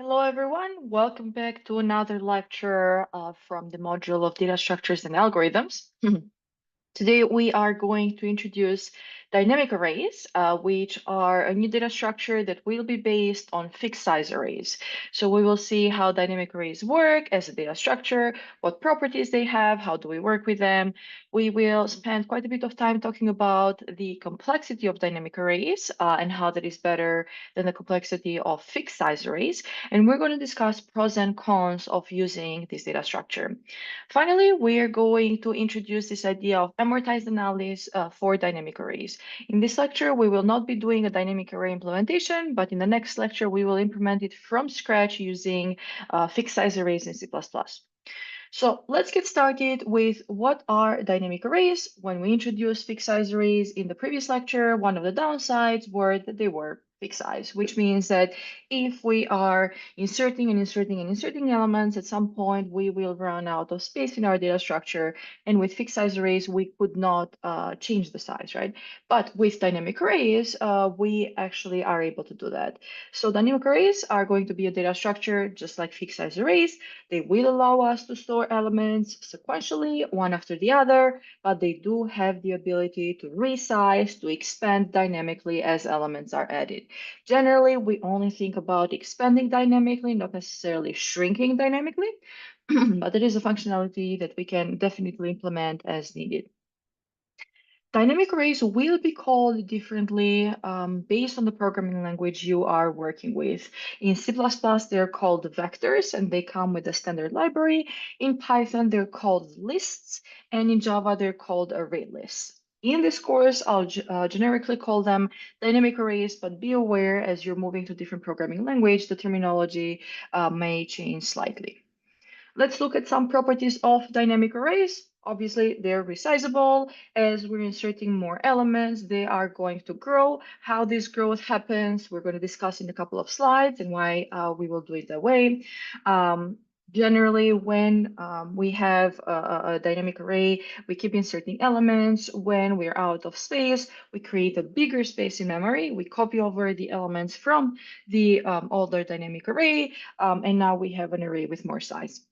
Hello, everyone. Welcome back to another lecture from the module of data structures and algorithms. Today, we are going to introduce dynamic arrays, which are a new data structure that will be based on fixed size arrays. So we will see how dynamic arrays work as a data structure, what properties they have, how do we work with them. We will spend quite a bit of time talking about the complexity of dynamic arrays and how that is better than the complexity of fixed size arrays. And we're going to discuss pros and cons of using this data structure. Finally, we're going to introduce this idea of amortized analysis for dynamic arrays. In this lecture, we will not be doing a dynamic array implementation, but in the next lecture, we will implement it from scratch using fixed size arrays in C++. So let's get started with what are dynamic arrays. When we introduced fixed size arrays in the previous lecture, one of the downsides were that they were fixed size, which means that if we are inserting elements, at some point we will run out of space in our data structure. And with fixed size arrays, we could not change the size, right? But with dynamic arrays, we actually are able to do that. So dynamic arrays are going to be a data structure just like fixed size arrays. They will allow us to store elements sequentially, one after the other, but they do have the ability to resize, to expand dynamically as elements are added. Generally, we only think about expanding dynamically, not necessarily shrinking dynamically, but it is a functionality that we can definitely implement as needed. Dynamic arrays will be called differently based on the programming language you are working with. In C++, they're called vectors and they come with a standard library. In Python, they're called lists, and in Java, they're called array lists. In this course, I'll generically call them dynamic arrays, but be aware as you're moving to different programming language, the terminology may change slightly. Let's look at some properties of dynamic arrays. Obviously, they're resizable. As we're inserting more elements, they are going to grow. How this growth happens, we're going to discuss in a couple of slides and why we will do it that way. Generally, when we have a dynamic array, we keep inserting elements. When we're out of space, we create a bigger space in memory. We copy over the elements from the older dynamic array, and now we have an array with more size.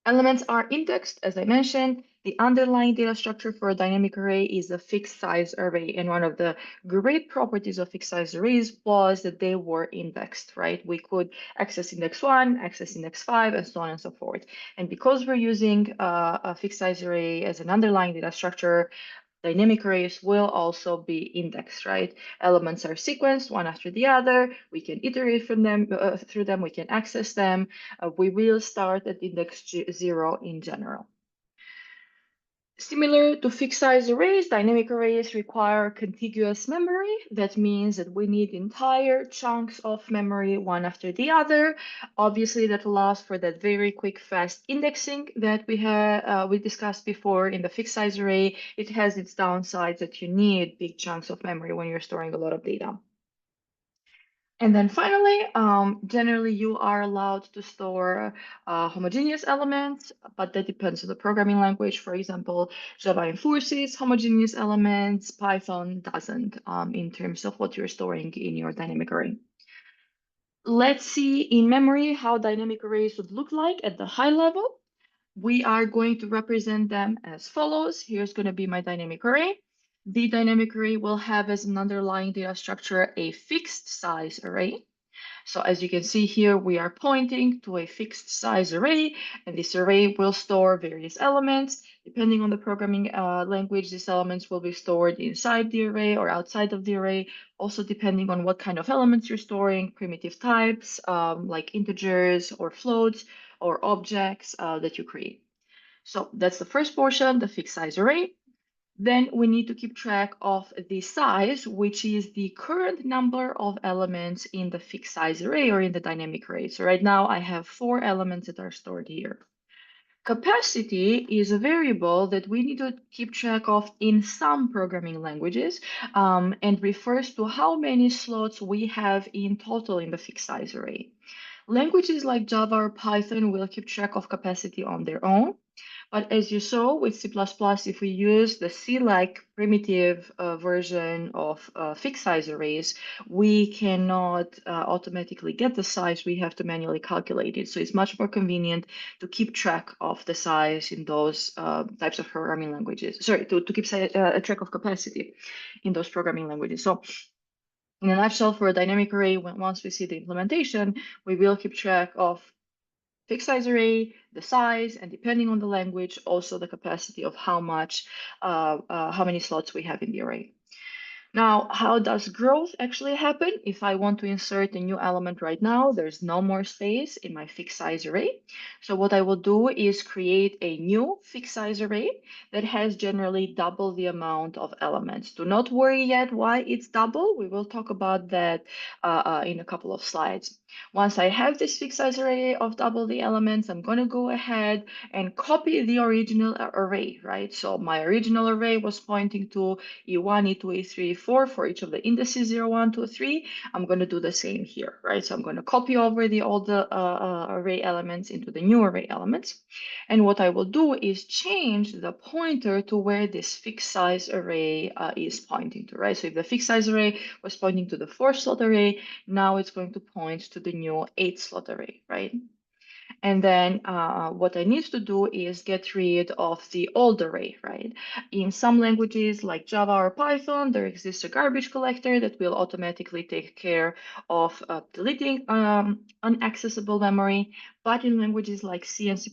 Elements are indexed, as I mentioned. The underlying data structure for a dynamic array is a fixed size array. And one of the great properties of fixed size arrays was that they were indexed, right? We could access index 1, access index 5, and so on and so forth. And because we're using a fixed size array as an underlying data structure, dynamic arrays will also be indexed, right? Elements are sequenced one after the other. We can iterate from them through them. We can access them. We will start at index 0 in general. Similar to fixed size arrays, dynamic arrays require contiguous memory. That means that we need entire chunks of memory one after the other. Obviously, that allows for that very quick, fast indexing that we discussed before in the fixed size array. It has its downsides that you need big chunks of memory when you're storing a lot of data. And then finally, generally you are allowed to store homogeneous elements, but that depends on the programming language. For example, Java enforces homogeneous elements, Python doesn't in terms of what you're storing in your dynamic array. Let's see in memory how dynamic arrays would look like at the high level. We are going to represent them as follows. Here's going to be my dynamic array. The dynamic array will have as an underlying data structure a fixed size array. So as you can see here, we are pointing to a fixed size array, and this array will store various elements. Depending on the programming language, these elements will be stored inside the array or outside of the array. Also, depending on what kind of elements you're storing, primitive types like integers or floats or objects that you create. So that's the first portion, the fixed size array. Then we need to keep track of the size, which is the current number of elements in the fixed size array or in the dynamic array. So right now I have 4 elements that are stored here. Capacity is a variable that we need to keep track of in some programming languages and refers to how many slots we have in total in the fixed size array. Languages like Java or Python will keep track of capacity on their own. But as you saw with C++, if we use the C-like primitive version of fixed size arrays, we cannot automatically get the size. We have to manually calculate it. So it's much more convenient to keep track of the size in those types of programming languages. Sorry, to keep a track of capacity in those programming languages. So in a nutshell, for a dynamic array, once we see the implementation, we will keep track of fixed size array, the size, and depending on the language, also the capacity of how many slots we have in the array. Now, how does growth actually happen? If I want to insert a new element right now, there's no more space in my fixed size array. So what I will do is create a new fixed size array that has generally double the amount of elements. Do not worry yet why it's double. We will talk about that in a couple of slides. Once I have this fixed size array of double the elements, I'm going to go ahead and copy the original array, right? So my original array was pointing to E1, E2, E3, E4 for each of the indices 0, 1, 2, 3. I'm going to do the same here, right? So I'm going to copy over all the array elements into the new array elements. And what I will do is change the pointer to where this fixed size array is pointing to, right? So if the fixed size array was pointing to the 4-slot array, now it's going to point to the new 8-slot array, right? And then what I need to do is get rid of the old array, right? In some languages like Java or Python, there exists a garbage collector that will automatically take care of deleting unaccessible memory. But in languages like C and C++,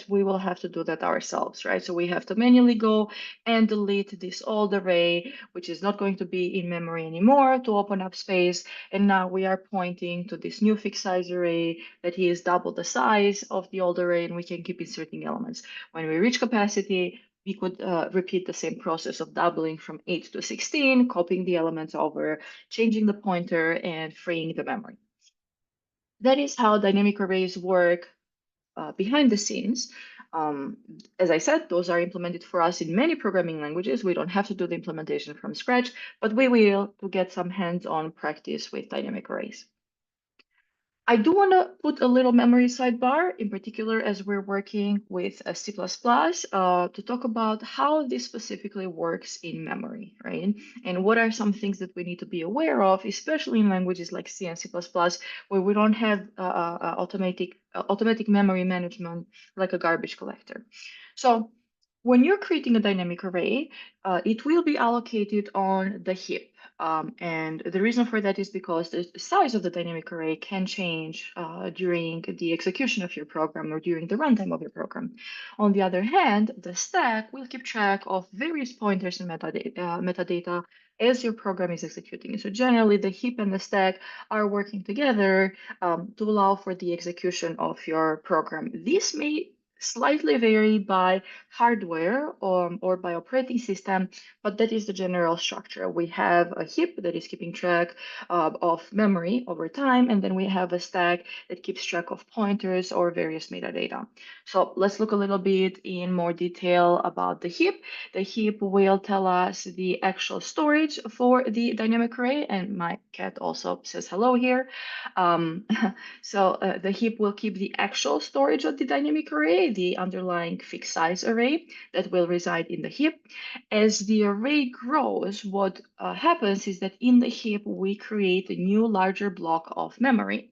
we will have to do that ourselves, right? So we have to manually go and delete this old array, which is not going to be in memory anymore, to open up space. And now we are pointing to this new fixed size array that is double the size of the old array, and we can keep inserting elements. When we reach capacity, we could repeat the same process of doubling from 8 to 16, copying the elements over, changing the pointer, and freeing the memory. That is how dynamic arrays work behind the scenes. As I said, those are implemented for us in many programming languages. We don't have to do the implementation from scratch, but we will to get some hands-on practice with dynamic arrays. I do want to put a little memory sidebar, in particular, as we're working with C++, to talk about how this specifically works in memory, right? And what are some things that we need to be aware of, especially in languages like C and C++, where we don't have automatic memory management like a garbage collector. So when you're creating a dynamic array, it will be allocated on the heap. And the reason for that is because the size of the dynamic array can change during the execution of your program or during the runtime of your program. On the other hand, the stack will keep track of various pointers and metadata as your program is executing. So generally, the heap and the stack are working together to allow for the execution of your program. This may slightly vary by hardware or by operating system, but that is the general structure. We have a heap that is keeping track of memory over time, and then we have a stack that keeps track of pointers or various metadata. So let's look a little bit in more detail about the heap. The heap will tell us the actual storage for the dynamic array, and my cat also says hello here. So the heap will keep the actual storage of the dynamic array, the underlying fixed size array that will reside in the heap. As the array grows, what happens is that in the heap, we create a new larger block of memory.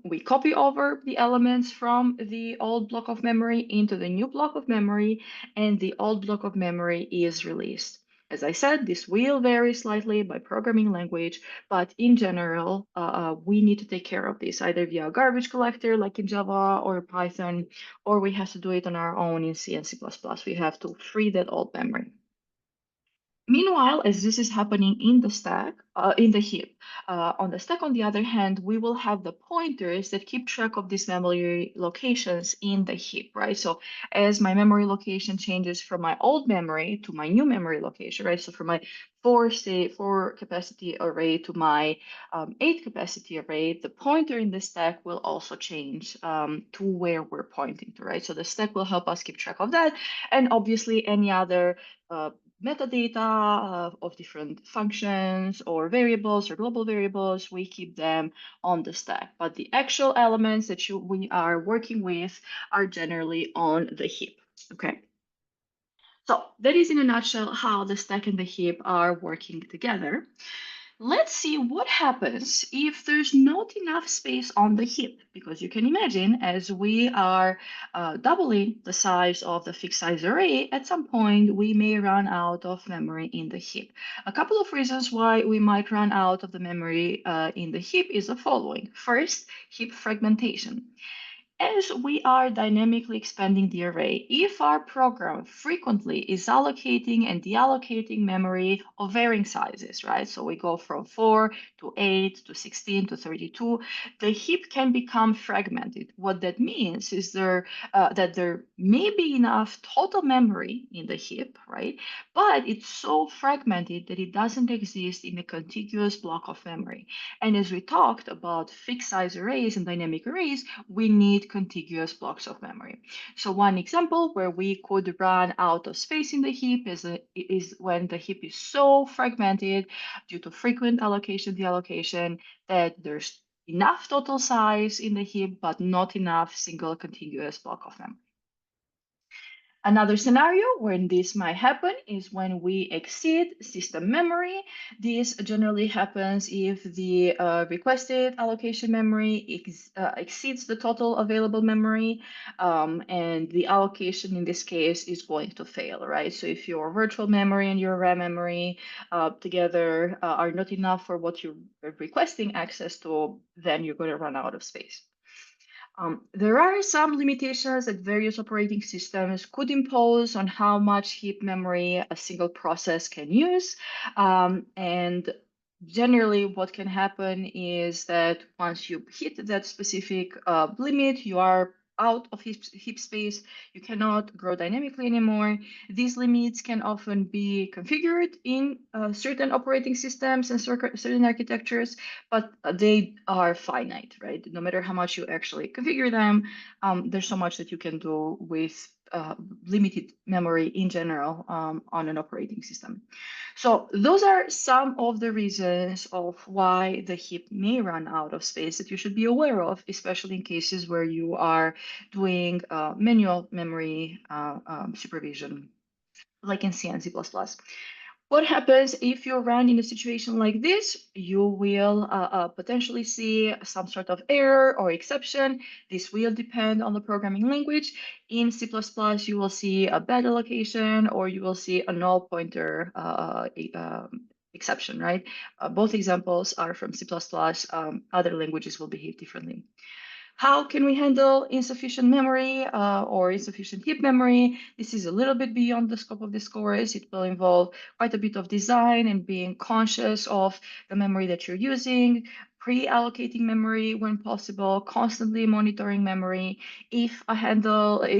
We copy over the elements from the old block of memory into the new block of memory, and the old block of memory is released. As I said, this will vary slightly by programming language, but in general, we need to take care of this either via a garbage collector like in Java or Python, or we have to do it on our own in C and C++. We have to free that old memory. Meanwhile, as this is happening in the stack, in the heap, on the stack, on the other hand, we will have the pointers that keep track of these memory locations in the heap, right? So as my memory location changes from my old memory to my new memory location, right? So from my four capacity array to my 8 capacity array, the pointer in the stack will also change to where we're pointing to, right? So the stack will help us keep track of that, and obviously any other metadata of different functions or variables or global variables, we keep them on the stack. But the actual elements that we are working with are generally on the heap. Okay. So that is in a nutshell how the stack and the heap are working together. Let's see what happens if there's not enough space on the heap, because you can imagine as we are doubling the size of the fixed size array, at some point we may run out of memory in the heap. A couple of reasons why we might run out of the memory in the heap is the following. First, heap fragmentation. As we are dynamically expanding the array, if our program frequently is allocating and deallocating memory of varying sizes, right? So we go from 4 to 8 to 16 to 32, the heap can become fragmented. What that means is that there may be enough total memory in the heap, right? But it's so fragmented that it doesn't exist in a contiguous block of memory. And as we talked about fixed size arrays and dynamic arrays, we need contiguous blocks of memory. So one example where we could run out of space in the heap is when the heap is so fragmented due to frequent allocation deallocation that there's enough total size in the heap, but not enough single contiguous block of memory. Another scenario when this might happen is when we exceed system memory. This generally happens if the requested allocation memory exceeds the total available memory, and the allocation in this case is going to fail, right? So if your virtual memory and your RAM memory together are not enough for what you're requesting access to, then you're going to run out of space. There are some limitations that various operating systems could impose on how much heap memory a single process can use. And generally, what can happen is that once you hit that specific limit, you are out of heap space. You cannot grow dynamically anymore. These limits can often be configured in certain operating systems and certain architectures, but they are finite, right? No matter how much you actually configure them, there's so much that you can do with limited memory in general on an operating system. So those are some of the reasons of why the heap may run out of space that you should be aware of, especially in cases where you are doing manual memory supervision, like in C and C++. What happens if you run in a situation like this? You will potentially see some sort of error or exception. This will depend on the programming language. In C++, you will see a bad allocation or you will see a null pointer exception, right? Both examples are from C++. Other languages will behave differently. How can we handle insufficient memory or insufficient heap memory? This is a little bit beyond the scope of this course. It will involve quite a bit of design and being conscious of the memory that you're using, pre-allocating memory when possible, constantly monitoring memory. If a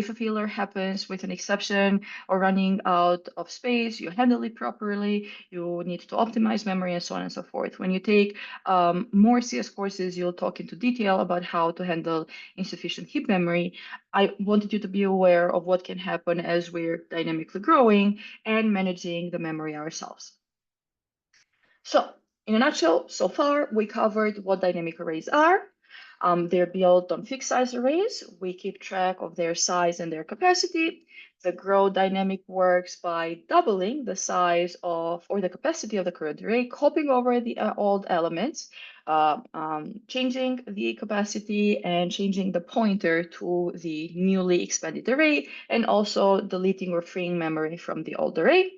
failure happens with an exception or running out of space, you handle it properly. You need to optimize memory and so on and so forth. When you take more CS courses, you'll talk into detail about how to handle insufficient heap memory. I wanted you to be aware of what can happen as we're dynamically growing and managing the memory ourselves. So, in a nutshell, so far we covered what dynamic arrays are. They're built on fixed size arrays. We keep track of their size and their capacity. The grow dynamic works by doubling the size of or the capacity of the current array, copying over the old elements, changing the capacity and changing the pointer to the newly expanded array, and also deleting or freeing memory from the old array.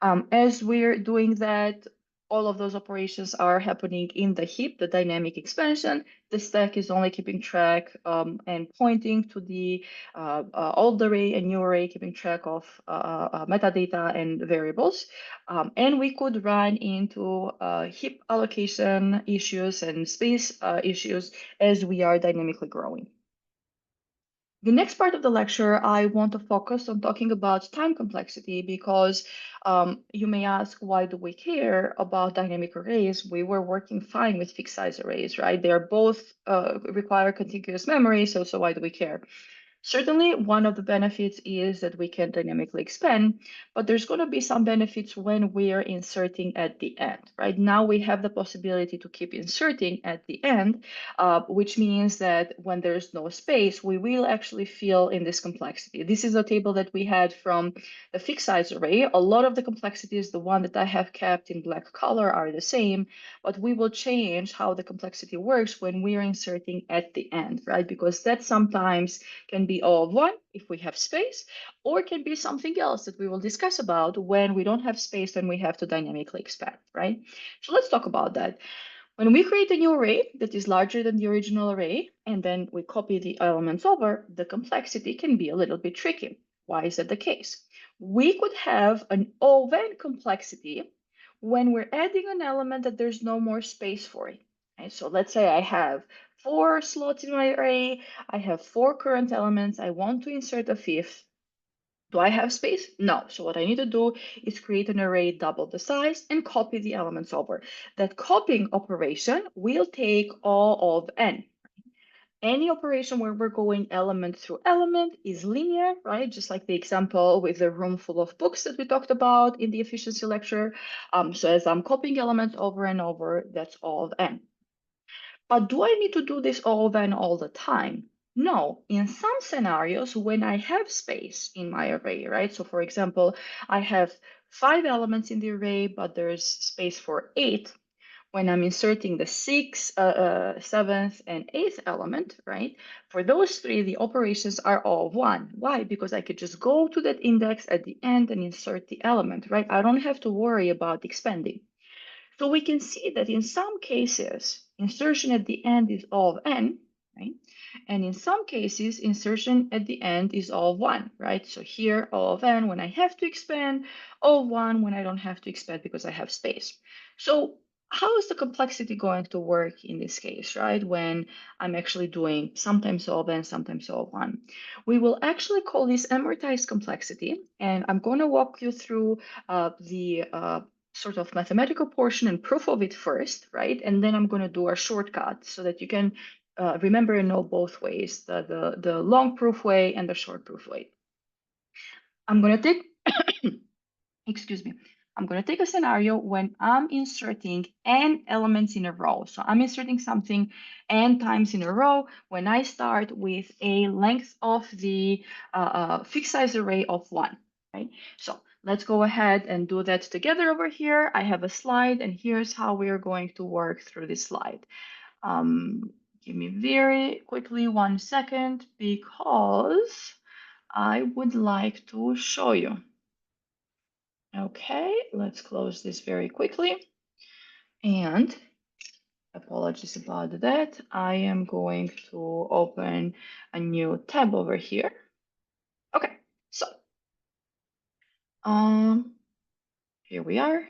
As we're doing that, all of those operations are happening in the heap, the dynamic expansion. The stack is only keeping track and pointing to the old array and new array, keeping track of metadata and variables. And we could run into heap allocation issues and space issues as we are dynamically growing. The next part of the lecture, I want to focus on talking about time complexity because you may ask, why do we care about dynamic arrays? We were working fine with fixed size arrays, right? They're both require contiguous memory, so why do we care? Certainly, one of the benefits is that we can dynamically expand, but there's going to be some benefits when we are inserting at the end. Right now, we have the possibility to keep inserting at the end, which means that when there's no space, we will actually fill in this complexity. This is a table that we had from the fixed size array. A lot of the complexities, the one that I have kept in black color, are the same, but we will change how the complexity works when we are inserting at the end, right? Because that sometimes can be O of 1 if we have space, or it can be something else that we will discuss about when we don't have space and we have to dynamically expand, right? So let's talk about that. When we create a new array that is larger than the original array, and then we copy the elements over, the complexity can be a little bit tricky. Why is that the case? We could have an O(n) complexity when we're adding an element that there's no more space for it. Okay, so let's say I have 4 slots in my array, I have 4 current elements, I want to insert a fifth. Do I have space? No. So what I need to do is create an array double the size and copy the elements over. That copying operation will take all of n. Any operation where we're going element through element is linear, right? Just like the example with the room full of books that we talked about in the efficiency lecture. So as I'm copying elements over and over, that's all of n. But do I need to do this all then all the time? No, in some scenarios when I have space in my array, right? So for example, I have 5 elements in the array, but there's space for 8. When I'm inserting the 6th, 7th, and 8th element, right? For those 3, the operations are all 1. Why? Because I could just go to that index at the end and insert the element, right? I don't have to worry about expanding. So we can see that in some cases, insertion at the end is all of n, right? And in some cases, insertion at the end is all of 1, right? So here, all of n when I have to expand, all of 1 when I don't have to expand because I have space. So how is the complexity going to work in this case, right? When I'm actually doing sometimes all of n, sometimes all of 1. We will actually call this amortized complexity, and I'm going to walk you through the sort of mathematical portion and proof of it first, right? And then I'm going to do a shortcut so that you can remember and know both ways, the long proof way and the short proof way. I'm going to take, excuse me, I'm going to take a scenario when I'm inserting n elements in a row. So I'm inserting something n times in a row when I start with a length of the fixed size array of 1, right? So let's go ahead and do that together over here. I have a slide, and here's how we are going to work through this slide. Give me very quickly 1 second because I would like to show you. Okay, let's close this very quickly. And apologies about that. I am going to open a new tab over here. Okay, so here we are.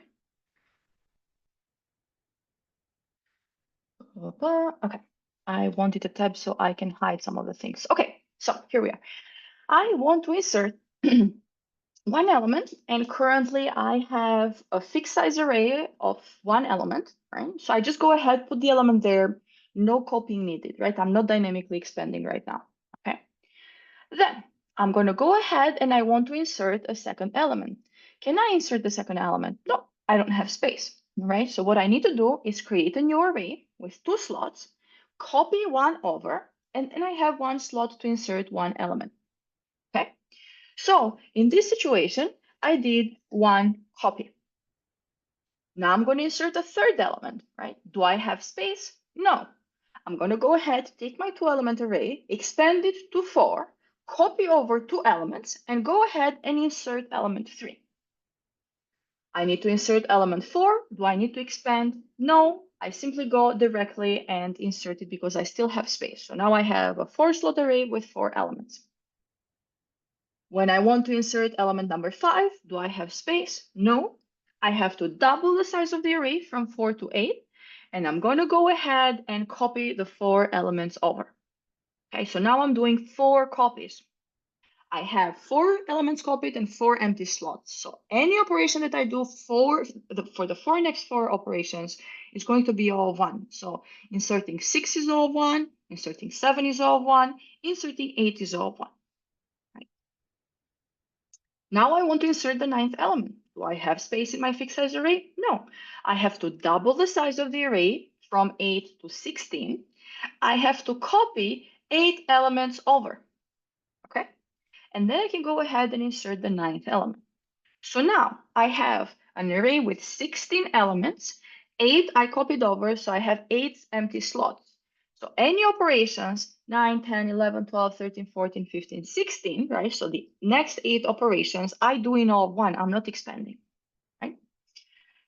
Okay, I wanted a tab so I can hide some of the things. Okay, so here we are. I want to insert one element, and currently I have a fixed size array of 1 element, right? So I just go ahead, put the element there, no copying needed, right? I'm not dynamically expanding right now, okay? Then I'm going to go ahead and I want to insert a second element. Can I insert the second element? No, I don't have space, right? So what I need to do is create a new array with 2 slots, copy 1 over, and then I have 1 slot to insert 1 element, okay? So in this situation, I did 1 copy. Now I'm going to insert a third element, right? Do I have space? No. I'm going to go ahead, take my 2-element array, expand it to 4, copy over 2 elements, and go ahead and insert element 3. I need to insert element 4. Do I need to expand? No. I simply go directly and insert it because I still have space. So now I have a 4-slot array with 4 elements. When I want to insert element number 5, do I have space? No. I have to double the size of the array from 4 to 8, and I'm going to go ahead and copy the 4 elements over. Okay, so now I'm doing 4 copies. I have 4 elements copied and 4 empty slots. So any operation that I do for the 4 next 4 operations is going to be all 1. So inserting 6 is all 1, inserting 7 is all 1, inserting 8 is all 1. Now I want to insert the ninth element. Do I have space in my fixed size array? No. I have to double the size of the array from 8 to 16. I have to copy 8 elements over. Okay? And then I can go ahead and insert the ninth element. So now I have an array with 16 elements, 8 I copied over, so I have 8 empty slots. So any operations, 9, 10, 11, 12, 13, 14, 15, 16, right? So the next 8 operations I do in all one, I'm not expanding, right?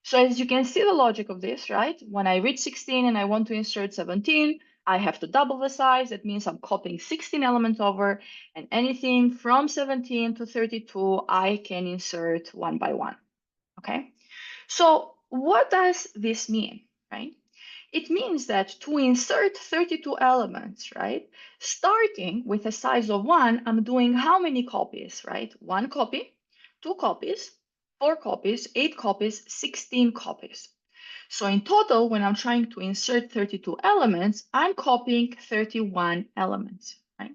So as you can see the logic of this, right? When I reach 16 and I want to insert 17, I have to double the size. That means I'm copying 16 elements over, and anything from 17 to 32, I can insert one by one, okay? So what does this mean, right? It means that to insert 32 elements, right? Starting with a size of 1, I'm doing how many copies, right? 1 copy, 2 copies, 4 copies, 8 copies, 16 copies. So in total, when I'm trying to insert 32 elements, I'm copying 31 elements, right?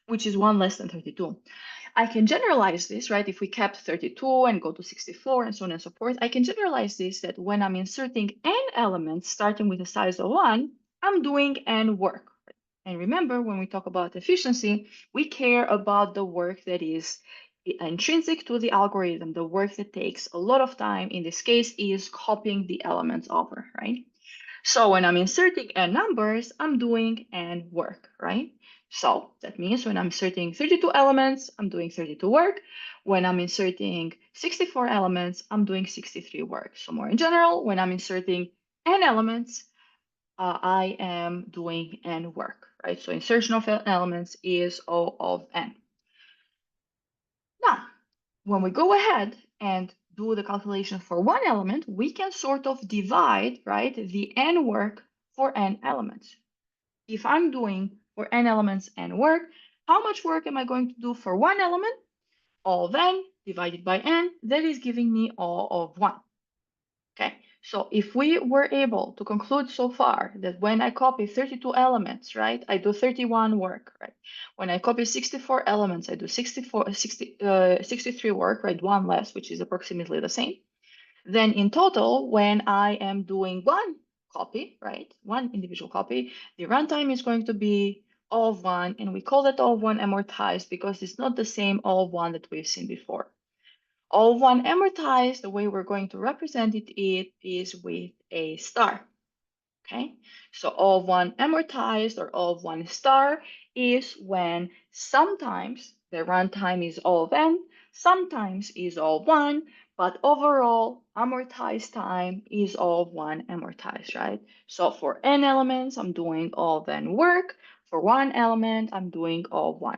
Which is 1 less than 32. I can generalize this, right? If we kept 32 and go to 64 and so on and so forth, I can generalize this that when I'm inserting n elements starting with a size of 1, I'm doing n work. And remember, when we talk about efficiency, we care about the work that is intrinsic to the algorithm, the work that takes a lot of time. In this case, is copying the elements over, right? So when I'm inserting n numbers, I'm doing n work, right? So that means when I'm inserting 32 elements, I'm doing 32 work. When I'm inserting 64 elements, I'm doing 63 work. So more in general, when I'm inserting n elements, I am doing n work, right? So insertion of elements is O of n. Now, when we go ahead and do the calculation for one element, we can sort of divide, right, the n work for n elements. If I'm doing for n elements n work, how much work am I going to do for one element? All of n divided by n, that is giving me all of 1. Okay, so if we were able to conclude so far that when I copy 32 elements, right, I do 31 work, right? When I copy 64 elements, I do 63 work, right? One less, which is approximately the same. Then in total, when I am doing one copy, right, one individual copy, the runtime is going to be all of 1, and we call that all of 1 amortized because it's not the same all of 1 that we've seen before. All of 1 amortized, the way we're going to represent it is with a star. Okay, so all of 1 amortized or all of 1 star is when sometimes the runtime is all of n, sometimes is all of 1, but overall amortized time is all of 1 amortized, right? So for n elements, I'm doing all of n work. For one element, I'm doing all of 1.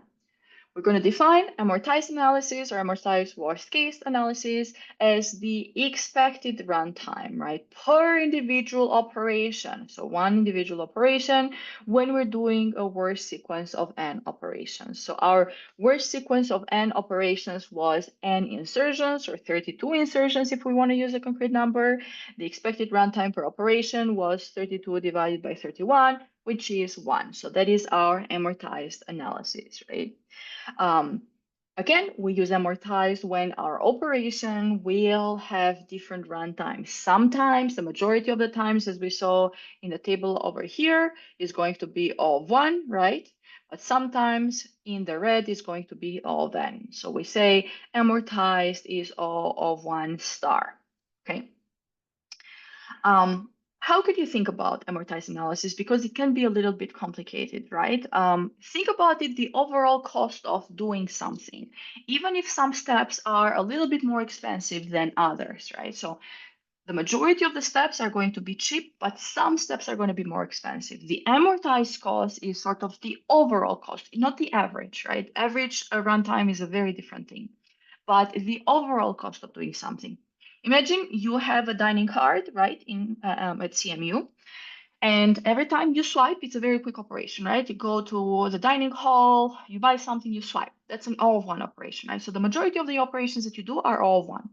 We're going to define amortized analysis or amortized worst case analysis as the expected runtime, right, per individual operation. So one individual operation when we're doing a worst sequence of n operations. So our worst sequence of n operations was n insertions or 32 insertions if we want to use a concrete number. The expected runtime per operation was 32 divided by 31, which is 1. So that is our amortized analysis, right? Um, Again, we use amortized when our operation will have different runtimes. Sometimes, the majority of the times, as we saw in the table over here, is going to be all of 1, right? But sometimes in the red is going to be all of n. So we say amortized is all of 1 star, okay? How could you think about amortized analysis? Because it can be a little bit complicated, right? Think about it, the overall cost of doing something, even if some steps are a little bit more expensive than others, right? So the majority of the steps are going to be cheap, but some steps are going to be more expensive. The amortized cost is sort of the overall cost, not the average, right? Average runtime is a very different thing, but the overall cost of doing something. Imagine you have a dining card, right, in at CMU, and every time you swipe, it's a very quick operation, right? You go to the dining hall, you buy something, you swipe. That's an all of one operation, right? So the majority of the operations that you do are all of one.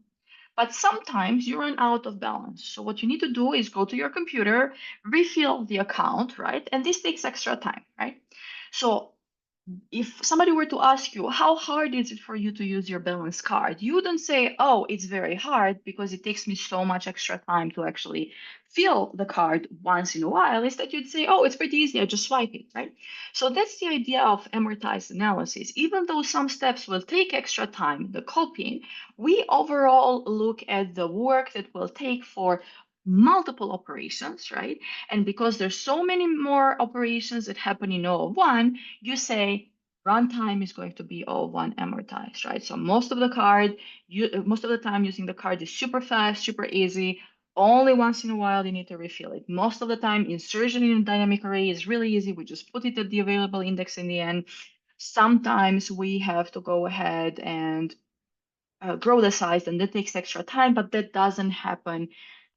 But sometimes you run out of balance. So what you need to do is go to your computer, refill the account, right? And this takes extra time, right? So if somebody were to ask you, how hard is it for you to use your balance card? You wouldn't say, oh, it's very hard because it takes me so much extra time to actually fill the card once in a while. Instead, you'd say, oh, it's pretty easy. I just swipe it, right? So that's the idea of amortized analysis. Even though some steps will take extra time, the copying, we overall look at the work that will take for multiple operations, right? And because there's so many more operations that happen in O of 1, you say runtime is going to be all one amortized, right? So most of the time using the card is super fast, super easy. Only once in a while you need to refill it. Most of the time, insertion in a dynamic array is really easy. We just put it at the available index in the end. Sometimes we have to go ahead and grow the size, and that takes extra time, but that doesn't happen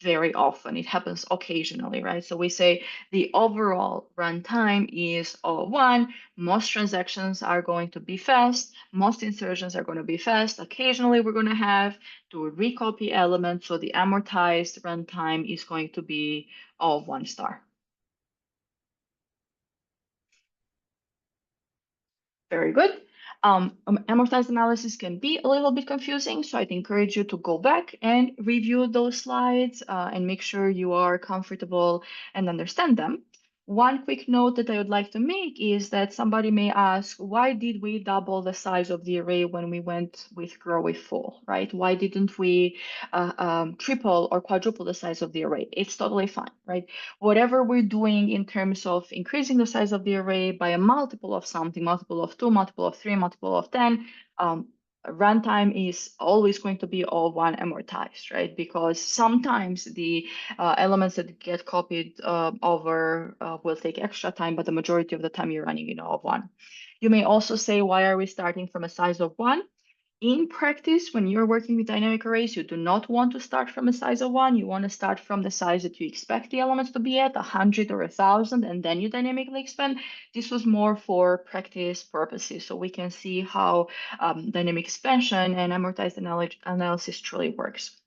very often. It happens occasionally, right? So we say the overall runtime is O1. Most transactions are going to be fast. Most insertions are going to be fast. Occasionally, we're going to have to recopy elements. So the amortized runtime is going to be O1 star. Very good. Amortized analysis can be a little bit confusing, so I'd encourage you to go back and review those slides and make sure you are comfortable and understand them. One quick note that I would like to make is that somebody may ask, why did we double the size of the array when we went with grow with full, right? Why didn't we triple or quadruple the size of the array? It's totally fine, right? Whatever we're doing in terms of increasing the size of the array by a multiple of something, multiple of 2, multiple of 3, multiple of 10, runtime is always going to be all one amortized, right? Because sometimes the elements that get copied over will take extra time, but the majority of the time you're running in all of one. You may also say, why are we starting from a size of 1? In practice, when you're working with dynamic arrays, you do not want to start from a size of 1. You want to start from the size that you expect the elements to be at, 100 or 1,000, and then you dynamically expand. This was more for practice purposes, so we can see how dynamic expansion and amortized analysis truly works.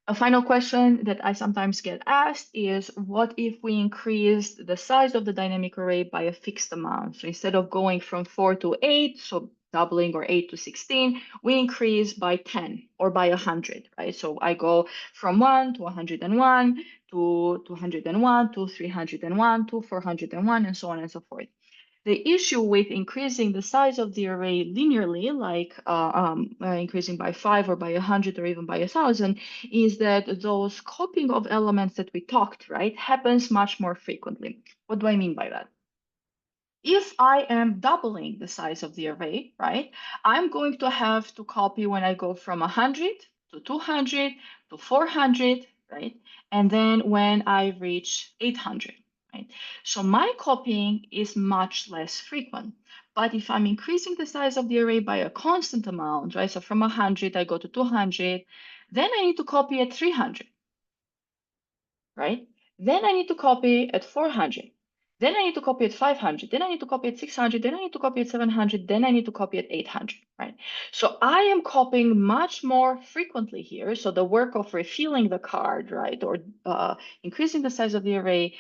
A final question that I sometimes get asked is, what if we increase the size of the dynamic array by a fixed amount? So instead of going from 4 to 8, so doubling, or 8 to 16, we increase by 10 or by 100, right? So I go from 1 to 101 to 201 to 301 to 401 and so on and so forth. The issue with increasing the size of the array linearly, like increasing by 5 or by 100 or even by 1,000, is that those copying of elements that we talked, right, happens much more frequently. What do I mean by that? If I am doubling the size of the array, right, I'm going to have to copy when I go from 100 to 200 to 400, right? And then when I reach 800, right? So my copying is much less frequent. But if I'm increasing the size of the array by a constant amount, right? So from 100, I go to 200, then I need to copy at 300, right? Then I need to copy at 400. Then I need to copy at 500. Then I need to copy at 600. Then I need to copy at 700. Then I need to copy at 800, right? So I am copying much more frequently here. So the work of refilling the card, right, or increasing the size of the array,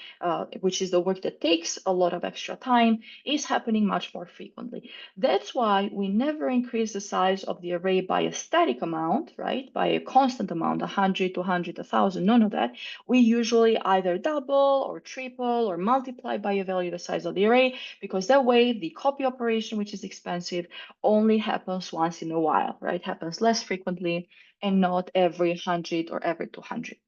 which is the work that takes a lot of extra time, is happening much more frequently. That's why we never increase the size of the array by a static amount, right, by a constant amount, 100, 200, 1,000, none of that. We usually either double or triple or multiply by a value the size of the array, because that way the copy operation, which is expensive, only happens once in a while, right? Happens less frequently and not every 100 or every 200.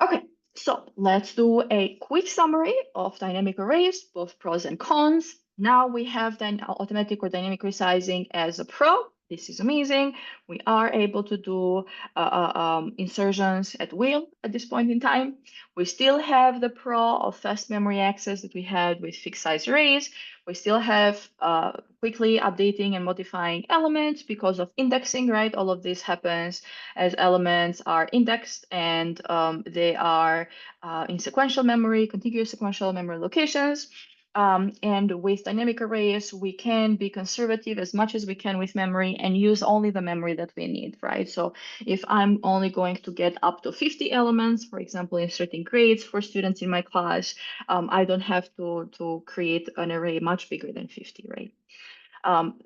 Okay, so let's do a quick summary of dynamic arrays, both pros and cons. Now we have then automatic or dynamic resizing as a pro. This is amazing. We are able to do insertions at will at this point in time. We still have the pro of fast memory access that we had with fixed size arrays. We still have quickly updating and modifying elements because of indexing, right? All of this happens as elements are indexed and they are in sequential memory, contiguous sequential memory locations. And with dynamic arrays, we can be conservative as much as we can with memory and use only the memory that we need, right? So if I'm only going to get up to 50 elements, for example, inserting grades for students in my class, I don't have to create an array much bigger than 50, right?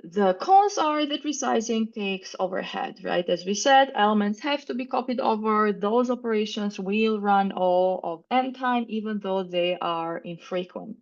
The cons are that resizing takes overhead, right? As we said, elements have to be copied over. Those operations will run all of n time, even though they are infrequent.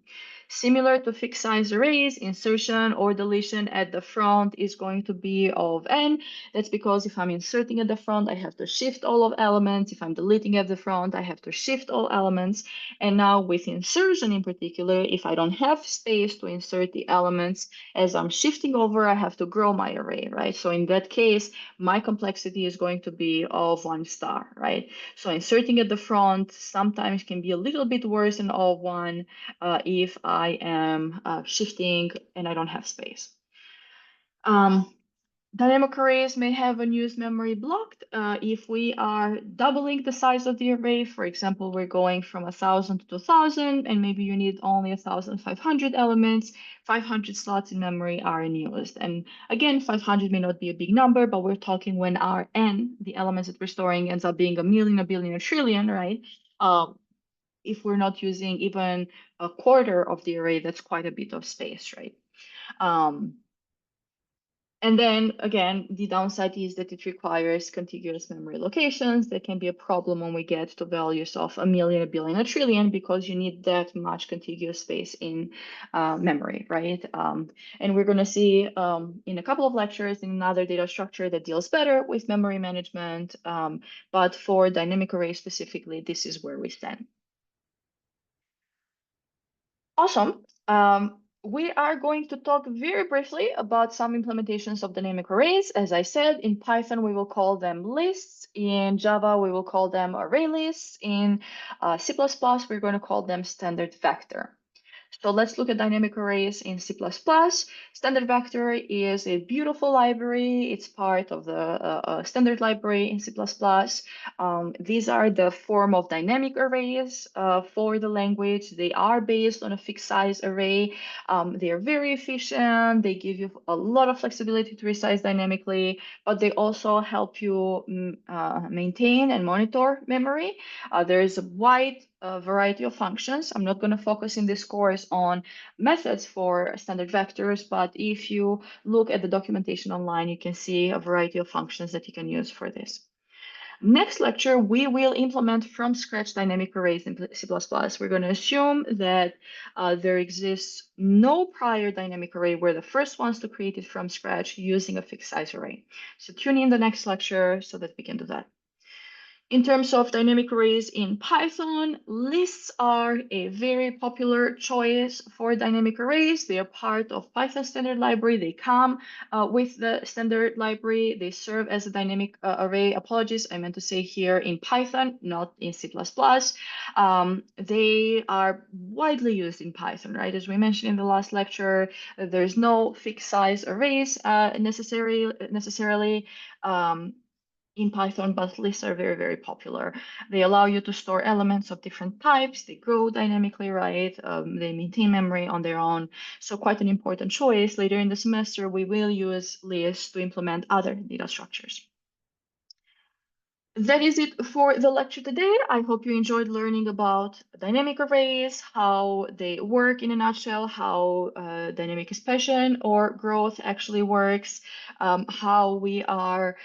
Similar to fixed size arrays, insertion or deletion at the front is going to be of n. That's because if I'm inserting at the front, I have to shift all of elements. If I'm deleting at the front, I have to shift all elements. And now with insertion in particular, if I don't have space to insert the elements, as I'm shifting over, I have to grow my array, right? So in that case, my complexity is going to be of 1 star, right? So inserting at the front sometimes can be a little bit worse than all 1 if I am shifting and I don't have space. Um, Dynamic arrays may have unused memory blocked if we are doubling the size of the array. For example, we're going from 1,000 to 2,000, and maybe you need only 1,500 elements. 500 slots in memory are unused. And again, 500 may not be a big number, but we're talking when our n, the elements that we're storing, ends up being a million, a billion, a trillion, right? If we're not using even a quarter of the array, that's quite a bit of space, right? Um, and then again, the downside is that it requires contiguous memory locations. That can be a problem when we get to values of a million, a billion, a trillion, because you need that much contiguous space in memory, right? And we're going to see in a couple of lectures in another data structure that deals better with memory management. But for dynamic arrays specifically, this is where we stand. Awesome. We are going to talk very briefly about some implementations of dynamic arrays. As I said, in Python, we will call them lists. In Java, we will call them array lists. In C++, we're going to call them standard vector. So let's look at dynamic arrays in C++. Standard vector is a beautiful library. It's part of the standard library in C++. These are the form of dynamic arrays for the language. They are based on a fixed size array. They are very efficient. They give you a lot of flexibility to resize dynamically, but they also help you maintain and monitor memory. There is a wide variety of functions. I'm not going to focus in this course on methods for standard vectors, but if you look at the documentation online, you can see a variety of functions that you can use for this. Next lecture, we will implement from scratch dynamic arrays in C++. We're going to assume that there exists no prior dynamic array. We're the first ones to create it from scratch using a fixed size array. So tune in the next lecture so that we can do that. In terms of dynamic arrays in Python, lists are a very popular choice for dynamic arrays. They are part of Python standard library. They come with the standard library. They serve as a dynamic array. Apologies, I meant to say here in Python, not in C++. They are widely used in Python, right? As we mentioned in the last lecture, there's no fixed size arrays necessarily. In Python, but lists are very, very popular. They allow you to store elements of different types. They grow dynamically, right? They maintain memory on their own. So quite an important choice. Later in the semester, we will use lists to implement other data structures. That is it for the lecture today. I hope you enjoyed learning about dynamic arrays, how they work in a nutshell, how dynamic expansion or growth actually works, how we are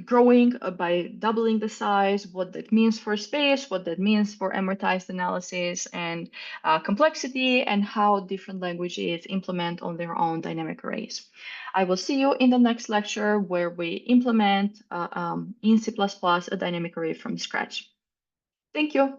growing by doubling the size, what that means for space, what that means for amortized analysis and complexity, and how different languages implement on their own dynamic arrays. I will see you in the next lecture where we implement in C++ a dynamic array from scratch. Thank you.